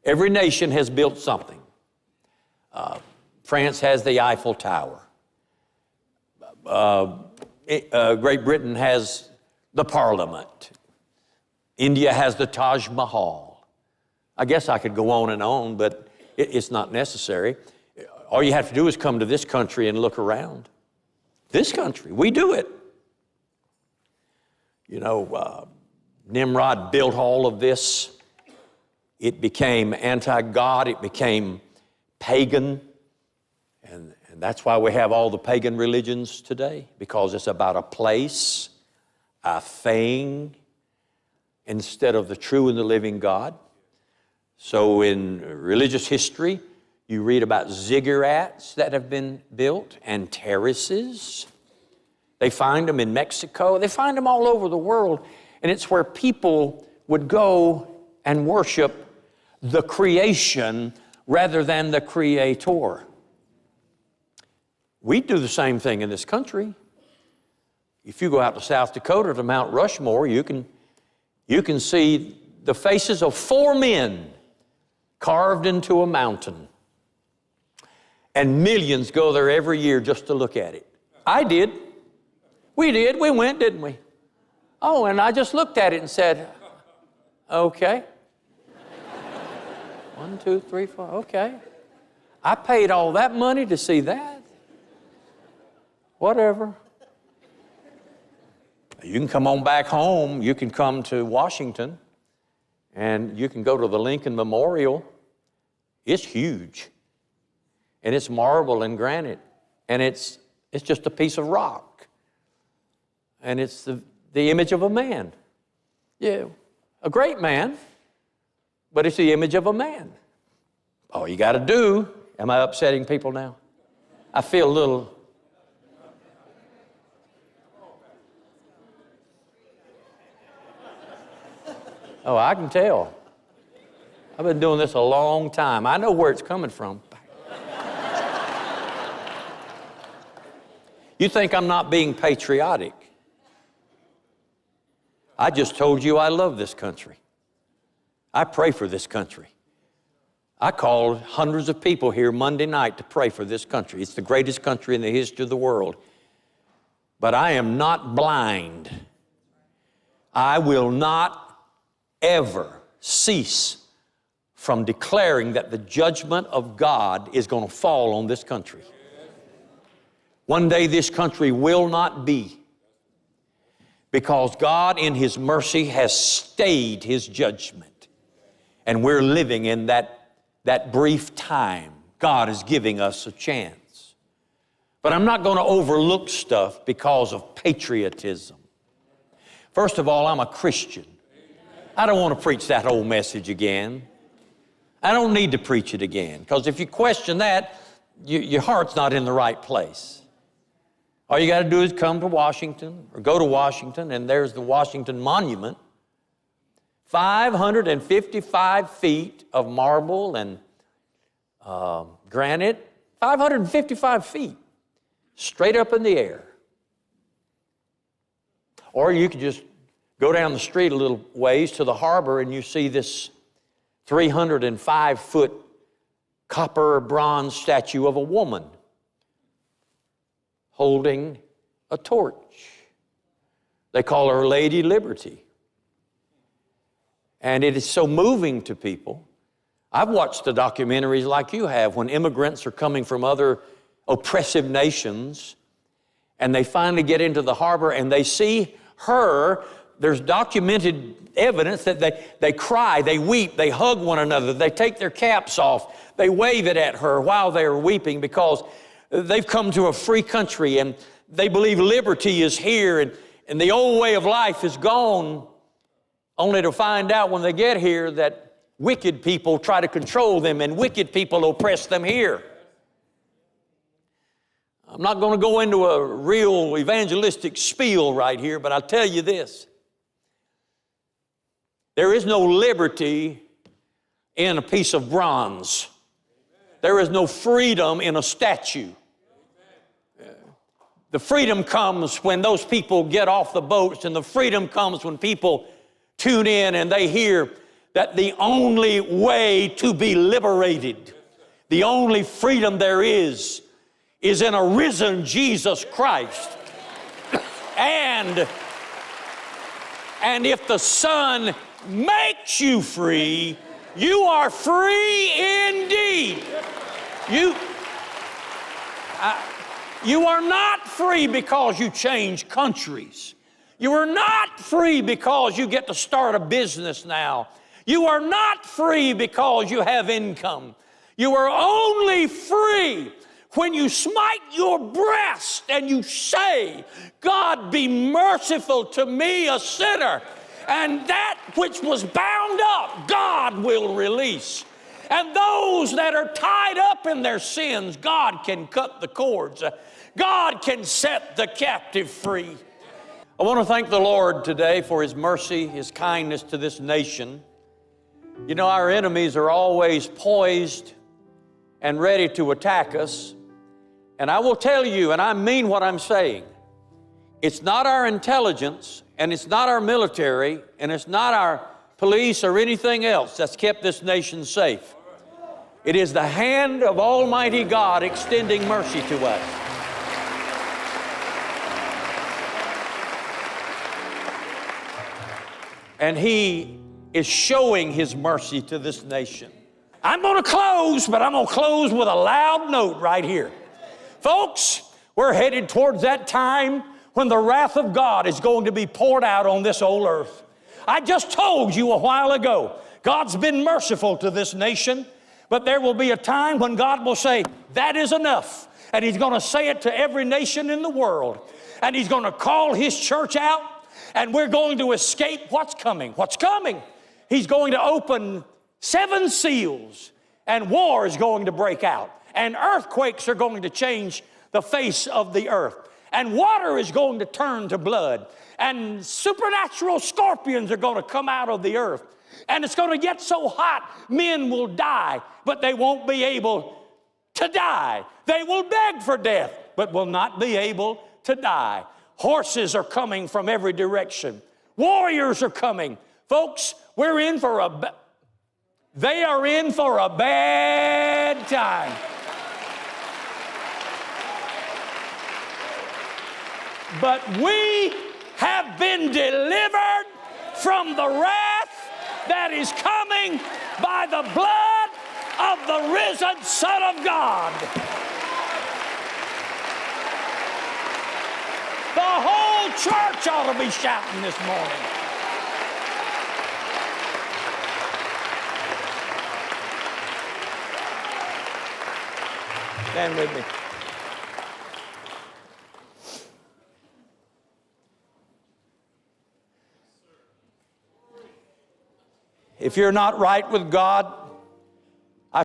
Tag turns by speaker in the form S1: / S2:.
S1: Every nation has built something. France has the Eiffel Tower. Great Britain has the Parliament. India has the Taj Mahal. I guess I could go on, but it's not necessary. All you have to do is come to this country and look around. This country, we do it. You know, Nimrod built all of this. It became anti-God. It became pagan. And that's why we have all the pagan religions today, because it's about a place, a thing, instead of the true and the living God. So in religious history, you read about ziggurats that have been built and terraces. They find them in Mexico. They find them all over the world. And it's where people would go and worship the creation rather than the creator. We do the same thing in this country. If you go out to South Dakota to Mount Rushmore, you can see the faces of 4 men carved into a mountain. And millions go there every year just to look at it. I did. We did. We went, didn't we? Oh, and I just looked at it and said, okay. 1, 2, 3, 4, okay. I paid all that money to see that. Whatever. You can come on back home. You can come to Washington, and you can go to the Lincoln Memorial. It's huge. And it's marble and granite. And it's just a piece of rock. And it's the image of a man. Yeah, a great man, but it's the image of a man. All you got to do, am I upsetting people now? I feel a little... Oh, I can tell. I've been doing this a long time. I know where it's coming from. You think I'm not being patriotic? I just told you I love this country. I pray for this country. I called hundreds of people here Monday night to pray for this country. It's the greatest country in the history of the world. But I am not blind. I will not ever cease from declaring that the judgment of God is going to fall on this country. One day this country will not be, because God in His mercy has stayed His judgment. And we're living in that brief time. God is giving us a chance. But I'm not going to overlook stuff because of patriotism. First of all, I'm a Christian. I don't want to preach that whole message again. I don't need to preach it again, because if you question that, your heart's not in the right place. All you got to do is come to Washington or go to Washington, and there's the Washington Monument. 555 feet of marble and granite, 555 feet, straight up in the air. Or you could just go down the street a little ways to the harbor, and you see this 305-foot copper bronze statue of a woman holding a torch. They call her Lady Liberty. And it is so moving to people. I've watched the documentaries like you have when immigrants are coming from other oppressive nations, and they finally get into the harbor and they see her. There's documented evidence that they cry, they weep, they hug one another, they take their caps off, they wave it at her while they're weeping, because they've come to a free country and they believe liberty is here, and the old way of life is gone, only to find out when they get here that wicked people try to control them and wicked people oppress them here. I'm not going to go into a real evangelistic spiel right here, but I'll tell you this. There is no liberty in a piece of bronze. There is no freedom in a statue. The freedom comes when those people get off the boats, and the freedom comes when people tune in and they hear that the only way to be liberated, the only freedom there is in a risen Jesus Christ. And if the Son makes you free, you are free indeed. You are not free because you change countries. You are not free because you get to start a business now. You are not free because you have income. You are only free when you smite your breast and you say, God, be merciful to me, a sinner. And that which was bound up, God will release. And those that are tied up in their sins, God can cut the cords. God can set the captive free. I want to thank the Lord today for His mercy, His kindness to this nation. You know, our enemies are always poised and ready to attack us. And I will tell you, and I mean what I'm saying, it's not our intelligence, and it's not our military, and it's not our police or anything else that's kept this nation safe. It is the hand of Almighty God extending mercy to us. And He is showing His mercy to this nation. I'm going to close, but I'm going to close with a loud note right here. Folks, we're headed towards that time when the wrath of God is going to be poured out on this old earth. I just told you a while ago, God's been merciful to this nation, but there will be a time when God will say, that is enough. And He's going to say it to every nation in the world. And He's going to call His church out, and we're going to escape what's coming. What's coming? He's going to open 7 seals, and war is going to break out. And earthquakes are going to change the face of the earth. And water is going to turn to blood. And supernatural scorpions are going to come out of the earth. And it's going to get so hot, men will die, but they won't be able to die. They will beg for death, but will not be able to die. Horses are coming from every direction. Warriors are coming. Folks, they are in for a bad time. But we have been delivered from the wrath that is coming by the blood of the risen Son of God. The whole church ought to be shouting this morning. Stand with me. If you're not right with God,